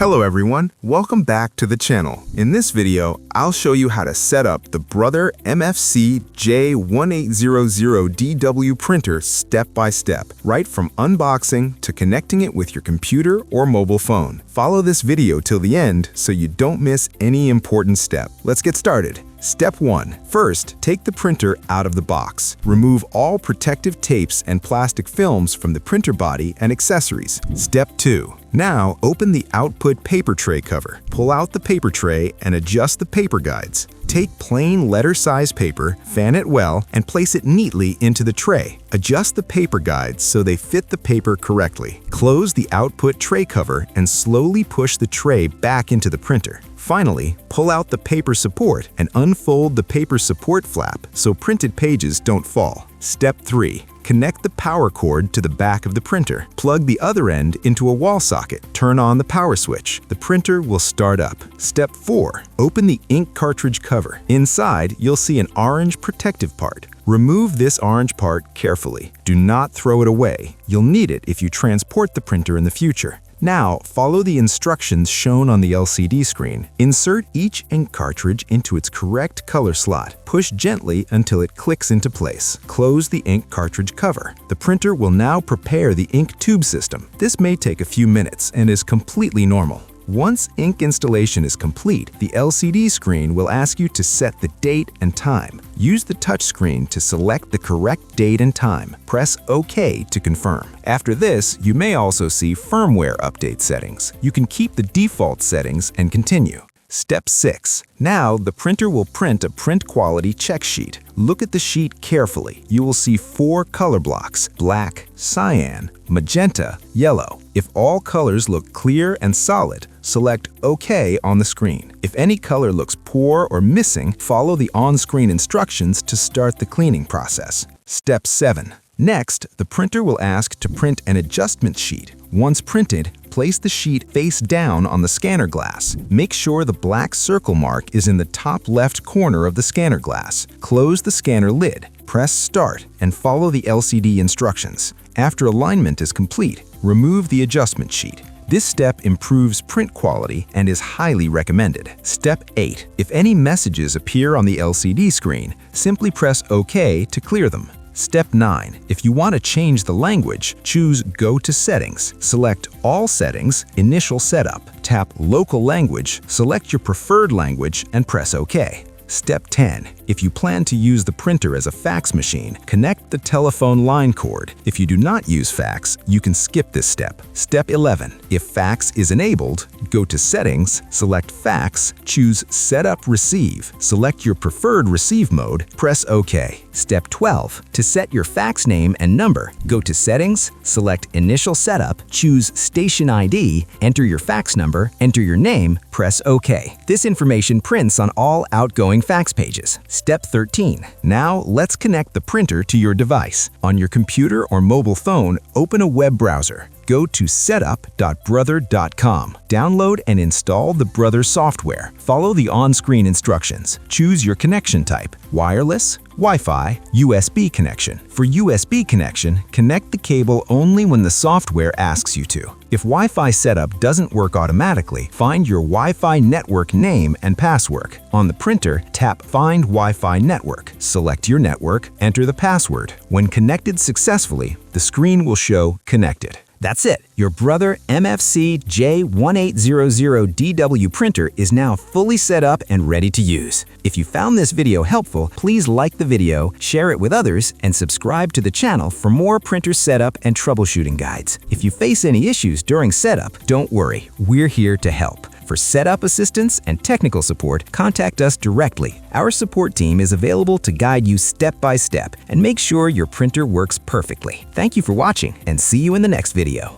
Hello everyone, welcome back to the channel. In this video, I'll show you how to set up the Brother MFC-J1800DW printer step by step, right from unboxing to connecting it with your computer or mobile phone. Follow this video till the end so you don't miss any important step. Let's get started. Step 1. First, take the printer out of the box. Remove all protective tapes and plastic films from the printer body and accessories. Step 2. Now, open the output paper tray cover. Pull out the paper tray and adjust the paper guides. Take plain letter-size paper, fan it well, and place it neatly into the tray. Adjust the paper guides so they fit the paper correctly. Close the output tray cover and slowly push the tray back into the printer. Finally, pull out the paper support and unfold the paper support flap so printed pages don't fall. Step 3. Connect the power cord to the back of the printer. Plug the other end into a wall socket. Turn on the power switch. The printer will start up. Step 4. Open the ink cartridge cover. Inside, you'll see an orange protective part. Remove this orange part carefully. Do not throw it away. You'll need it if you transport the printer in the future. Now, follow the instructions shown on the LCD screen. Insert each ink cartridge into its correct color slot. Push gently until it clicks into place. Close the ink cartridge cover. The printer will now prepare the ink tube system. This may take a few minutes and is completely normal. Once ink installation is complete, the LCD screen will ask you to set the date and time. Use the touchscreen to select the correct date and time. Press OK to confirm. After this, you may also see firmware update settings. You can keep the default settings and continue. Step 6. Now, the printer will print a print quality check sheet. Look at the sheet carefully. You will see 4 color blocks: black, cyan, magenta, yellow. If all colors look clear and solid, select OK on the screen. If any color looks poor or missing, follow the on-screen instructions to start the cleaning process. Step 7. Next, the printer will ask to print an adjustment sheet. Once printed, place the sheet face down on the scanner glass. Make sure the black circle mark is in the top left corner of the scanner glass. Close the scanner lid, press Start, and follow the LCD instructions. After alignment is complete, remove the adjustment sheet. This step improves print quality and is highly recommended. Step 8. If any messages appear on the LCD screen, simply press OK to clear them. Step 9. If you want to change the language, choose Go to Settings. Select All Settings, Initial Setup. Tap Local Language, select your preferred language, and press OK. Step 10. If you plan to use the printer as a fax machine, connect the telephone line cord. If you do not use fax, you can skip this step. Step 11. If fax is enabled, go to Settings, select Fax, choose Setup Receive. Select your preferred receive mode, press OK. Step 12. To set your fax name and number, go to Settings, select Initial Setup, choose Station ID, enter your fax number, enter your name, press OK. This information prints on all outgoing fax pages. Step 13. Now, let's connect the printer to your device. On your computer or mobile phone, open a web browser. Go to setup.brother.com. Download and install the Brother software. Follow the on-screen instructions. Choose your connection type: wireless, Wi-Fi, USB connection. For USB connection, connect the cable only when the software asks you to. If Wi-Fi setup doesn't work automatically, find your Wi-Fi network name and password. On the printer, tap Find Wi-Fi Network. Select your network, enter the password. When connected successfully, the screen will show Connected. That's it! Your Brother MFC-J1800DW printer is now fully set up and ready to use. If you found this video helpful, please like the video, share it with others, and subscribe to the channel for more printer setup and troubleshooting guides. If you face any issues during setup, don't worry, we're here to help. For setup assistance and technical support, contact us directly. Our support team is available to guide you step by step and make sure your printer works perfectly. Thank you for watching, and see you in the next video.